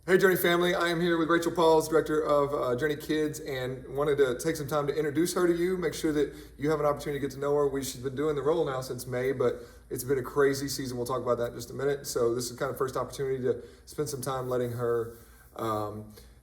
Hey Journey family, I am here with Rachel Pauls, director of Journey Kids, and wanted to take some time to introduce her to you, make sure that you have an opportunity to get to know her. She's been doing the role now since May, but it's been a crazy season. We'll talk about that in just a minute. So this is kind of first opportunity to spend some time letting her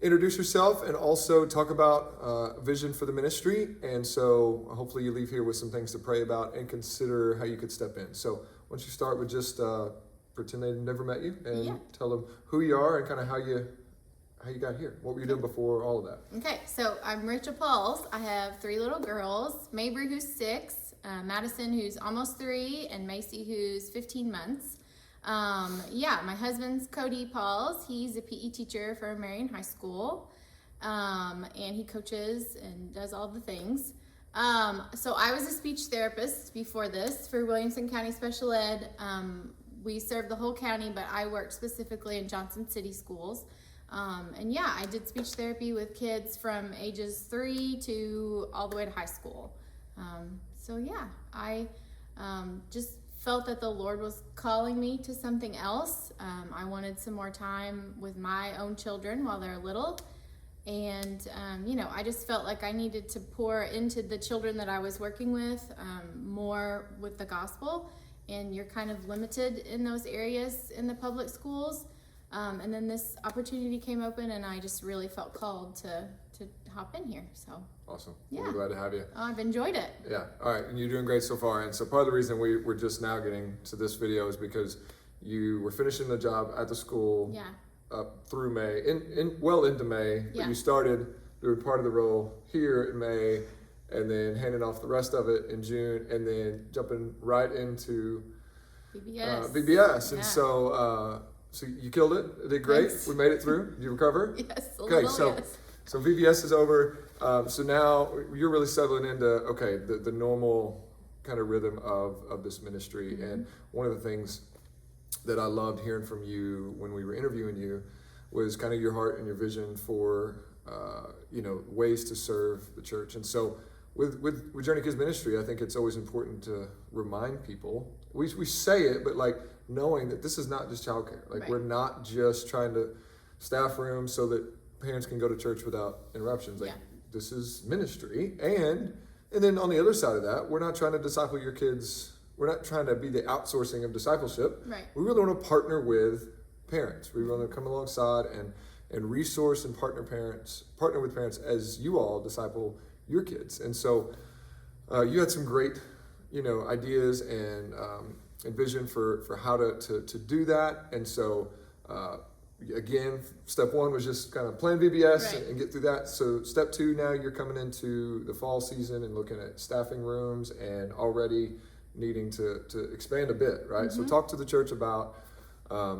introduce herself and also talk about vision for the ministry. And so hopefully you leave here with some things to pray about and consider how you could step in. So why don't you start with just pretend they've never met you and tell them who you are and kind of how you got here. What were you doing before all of that? Okay, so I'm Rachel Pauls. I have 3 little girls, Mabry who's 6, Madison who's almost 3, and Macy who's 15 months. My husband's Cody Pauls. He's a PE teacher for Marion High School, and he coaches and does all the things. So I was a speech therapist before this for Williamson County Special Ed. We served the whole county, but I worked specifically in Johnson City schools. I did speech therapy with kids from ages 3 to all the way to high school. I just felt that the Lord was calling me to something else. I wanted some more time with my own children while they're little. And, I just felt like I needed to pour into the children that I was working with more with the gospel. And you're kind of limited in those areas in the public schools. And then this opportunity came open, and I just really felt called to hop in here. So awesome. Yeah. We're glad to have you. Oh, I've enjoyed it. Yeah. All right. And you're doing great so far. And so part of the reason we're just now getting to this video is because you were finishing the job at the school up through May, well into May. But you started doing part of the role here in May, and then handing off the rest of it in June, and then jumping right into BBS. And so you killed it. It did great. Thanks. We made it through. Did you recover? Yes. Okay. So VBS is over. So now you're really settling into the normal kind of rhythm of this ministry. Mm-hmm. And one of the things that I loved hearing from you when we were interviewing you was kind of your heart and your vision for ways to serve the church. And so with Journey Kids Ministry, I think it's always important to remind people. We say it, but like knowing that this is not just childcare. Like we're not just trying to staff rooms so that parents can go to church without interruptions. Like this is ministry, and then on the other side of that, we're not trying to disciple your kids. We're not trying to be the outsourcing of discipleship. Right. We really want to partner with parents. We want to come alongside and resource and partner with parents as you all disciple your kids. And so you had some great, ideas and vision for how to do that. And so again, step 1 was just kind of plan VBS and get through that. So step 2, now you're coming into the fall season and looking at staffing rooms and already needing to expand a bit, right? Mm-hmm. So talk to the church about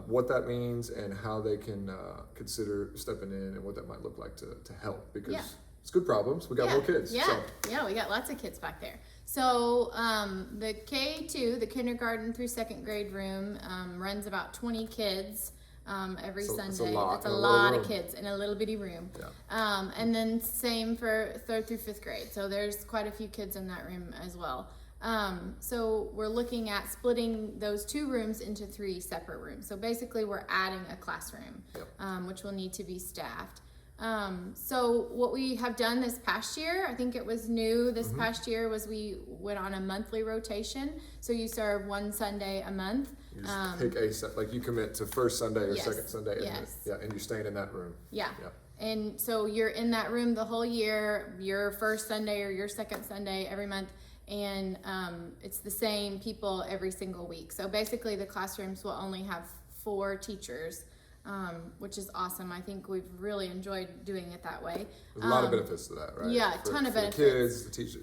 what that means and how they can consider stepping in and what that might look like to help, because it's good problems. We got little kids. Yeah, we got lots of kids back there. So the K2, the kindergarten through 2nd grade room, runs about 20 kids every Sunday. It's a lot of kids in a little bitty room. Yeah. And then same for 3rd through 5th grade. So there's quite a few kids in that room as well. So we're looking at splitting those 2 rooms into 3 separate rooms. So basically we're adding a classroom, which will need to be staffed. So what we have done this past year, I think it was new this past year, was we went on a monthly rotation. So you serve 1 Sunday a month. You just pick a set, like you commit to first Sunday or second Sunday. And you're staying in that room. Yeah. And so you're in that room the whole year, your first Sunday or your second Sunday every month. And it's the same people every single week. So basically the classrooms will only have 4 teachers. Which is awesome. I think we've really enjoyed doing it that way. There's a lot of benefits to that, right? Yeah, a ton of benefits. The kids, the teacher,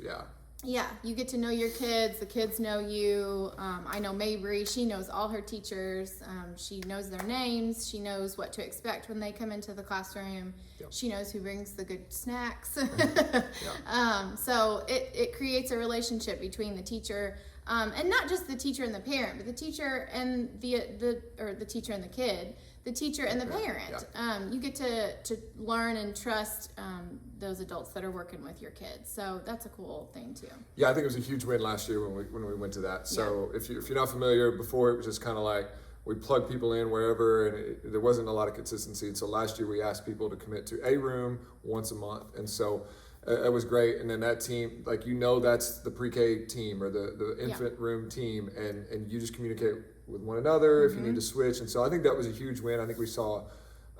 Yeah, you get to know your kids. The kids know you. I know Mabry. She knows all her teachers. She knows their names. She knows what to expect when they come into the classroom. Yep. She knows who brings the good snacks. So it creates a relationship between the teacher, and not just the teacher and the parent, but the teacher and the teacher and the kid. The teacher and the parent. You get to learn and trust those adults that are working with your kids. So that's a cool thing too. Yeah, I think it was a huge win last year when we went to that. So if you're not familiar, before it was just kind of like, we plug people in wherever, and there wasn't a lot of consistency. And so last year we asked people to commit to a room once a month, and so it was great. And then that team, like, that's the pre-K team or the infant room team, and you just communicate with one another if you need to switch. And so I think that was a huge win. I think we saw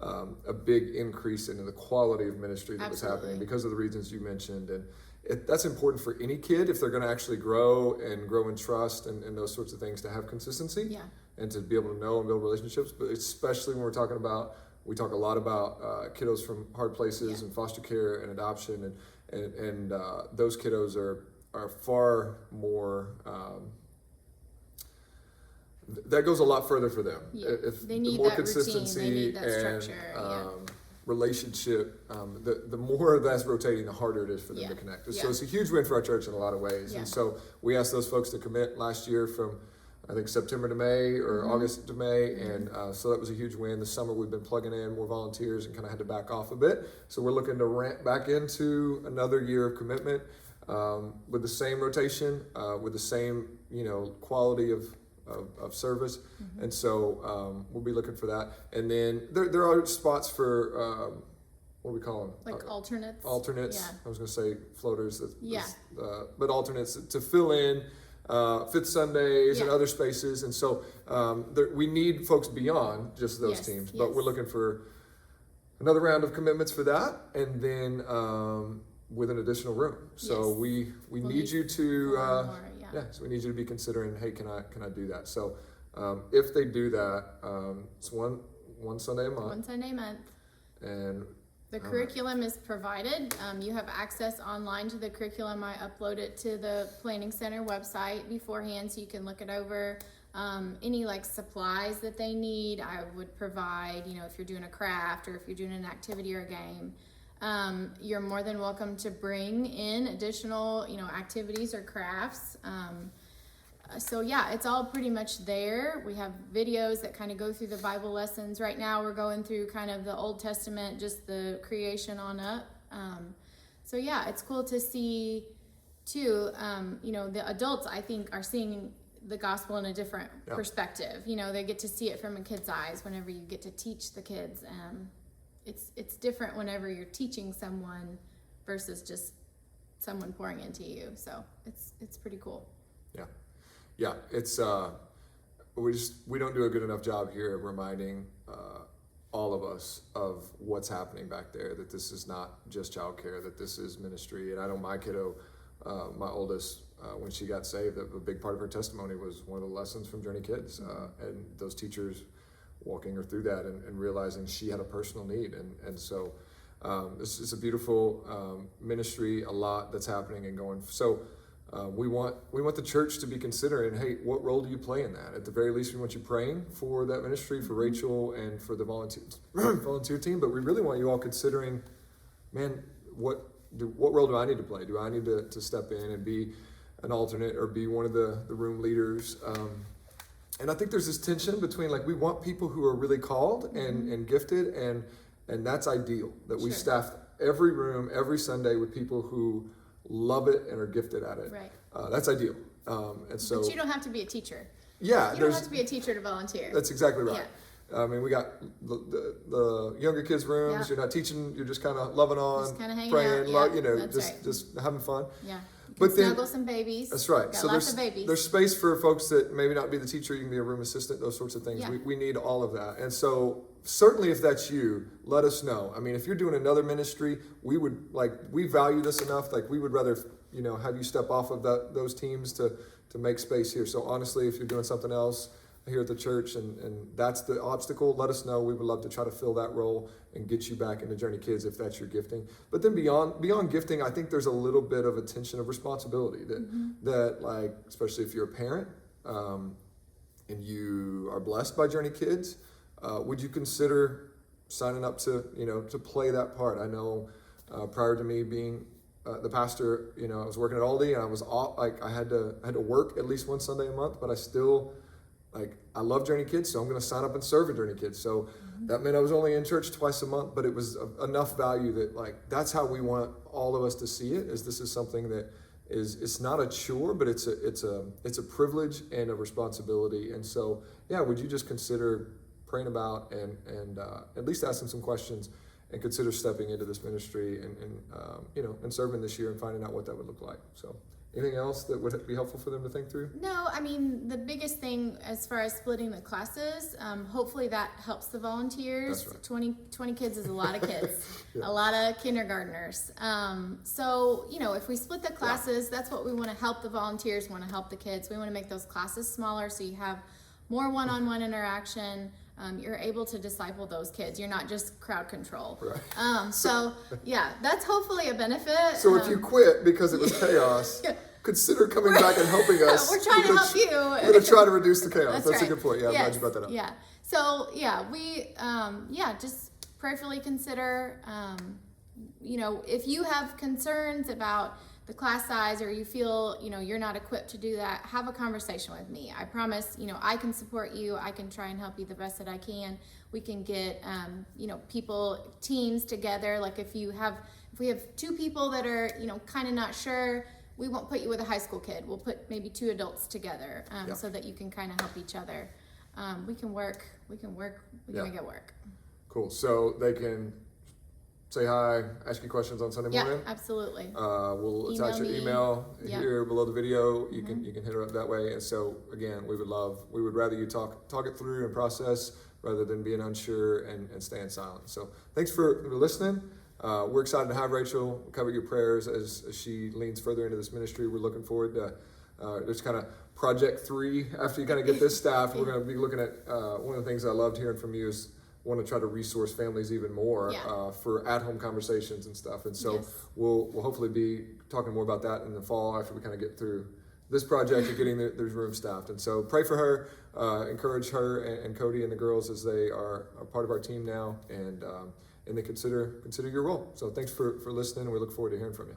a big increase in the quality of ministry that was happening because of the reasons you mentioned. And that's important for any kid if they're going to actually grow in trust and those sorts of things, to have consistency and to be able to know and build relationships. But especially when we talk a lot about kiddos from hard places and foster care and adoption, and those kiddos are far more. That goes a lot further for them. If they need the more that consistency routine, they need that and structure. relationship, the more that's rotating, the harder it is for them to connect. So it's a huge win for our church in a lot of ways. And so we asked those folks to commit last year from, I think, September to May or August to May. And so that was a huge win. This summer we've been plugging in more volunteers and kind of had to back off a bit. So we're looking to ramp back into another year of commitment with the same rotation, with the same, quality of service. And so we'll be looking for that. And then there are spots for what do we call them? Like alternates. I was going to say floaters. But alternates to fill in fifth Sundays and other spaces. And so we need folks beyond just those teams. But we're looking for another round of commitments for that, and then with an additional room. So we need you to so we need you to be considering, hey, can I do that? So if they do that, it's one Sunday a month. One Sunday a month. And the curriculum is provided. You have access online to the curriculum. I upload it to the Planning Center website beforehand, so you can look it over. Any supplies that they need, I would provide. If you're doing a craft or if you're doing an activity or a game. You're more than welcome to bring in additional, activities or crafts. So it's all pretty much there. We have videos that kind of go through the Bible lessons. Right now we're going through kind of the Old Testament, just the creation on up. So it's cool to see too. The adults, I think, are seeing the gospel in a different perspective. They get to see it from a kid's eyes whenever you get to teach the kids. It's different whenever you're teaching someone versus just someone pouring into you. So it's pretty cool. Yeah. It's we don't do a good enough job here of reminding all of us of what's happening back there. That this is not just childcare. That this is ministry. And I know my kiddo, my oldest, when she got saved, a big part of her testimony was one of the lessons from Journey Kids, and those teachers walking her through that and realizing she had a personal need. And so this is a beautiful ministry, a lot that's happening and going. So we want the church to be considering, hey, what role do you play in that? At the very least, we want you praying for that ministry, for Rachel and for the volunteer team, but we really want you all considering, man, what role do I need to play? Do I need to step in and be an alternate or be one of the room leaders? And I think there's this tension between, we want people who are really called and gifted, and that's ideal, that we staff every room every Sunday with people who love it and are gifted at it. Right. That's ideal. And so, but you don't have to be a teacher. Yeah. You don't have to be a teacher to volunteer. That's exactly right. Yeah. I mean, we got the younger kids' rooms. You're not teaching. You're just kind of loving on, just kind of hanging praying, out. just having fun. Yeah. But then snuggle some babies. That's right. Got lots of babies. There's space for folks that maybe not be the teacher. You can be a room assistant, those sorts of things. Yeah. We need all of that. And so certainly if that's you, let us know. I mean, if you're doing another ministry, we value this enough. We would rather, have you step off of those teams to make space here. So honestly, if you're doing something else here at the church and that's the obstacle, let us know. We would love to try to fill that role and get you back into Journey Kids if that's your gifting. But then beyond gifting, I think there's a little bit of a tension of responsibility that especially if you're a parent and you are blessed by Journey Kids, would you consider signing up to play that part? I know prior to me being the pastor, I was working at Aldi and I was I had to work at least one Sunday a month, but I still I love Journey Kids, so I'm going to sign up and serve at Journey Kids. So that meant I was only in church twice a month, but it was enough value that that's how we want all of us to see it, is this is something that is it's not a chore, but it's a privilege and a responsibility. And so, yeah, would you just consider praying about and at least asking some questions and consider stepping into this ministry and serving this year and finding out what that would look like. So anything else that would be helpful for them to think through? No, I mean, the biggest thing as far as splitting the classes, hopefully that helps the volunteers. That's right. 20 kids is a lot of kids, Yeah. a lot of kindergartners. So, if we split the classes, that's what we want to help the volunteers, want to help the kids. We want to make those classes smaller so you have more one-on-one interaction. You're able to disciple those kids. You're not just crowd control. Right. So yeah, that's hopefully a benefit. So if you quit because it was chaos, consider coming back and helping us. We're trying to help you. We're going to try to reduce the chaos. That's right. a good point. Yeah, I'm yes. glad you brought that up. Yeah. So yeah, we just prayerfully consider. If you have concerns about the class size, or you feel you're not equipped to do that, have a conversation with me. I promise I can support you. I can try and help you the best that I can. We can get teams together. Like if we have 2 people that are kind of not sure, we won't put you with a high school kid. We'll put maybe 2 adults together so that you can kind of help each other. We can make it work. Cool. So they can say hi, ask you questions on Sunday morning. Yeah, absolutely. We'll attach your email here below the video. You can hit her up that way. And so again, we would rather you talk it through and process rather than being unsure and staying silent. So thanks for listening. We're excited to have Rachel cover your prayers as she leans further into this ministry. We're looking forward to there's kind of project 3 after you kind of get this staff. We're going to be looking at one of the things I loved hearing from you is want to try to resource families even more for at-home conversations and stuff. And so we'll hopefully be talking more about that in the fall after we kind of get through this project of getting those rooms staffed. And so pray for her, encourage her and Cody and the girls as they are part of our team now, and they consider your role. So thanks for listening, and we look forward to hearing from you.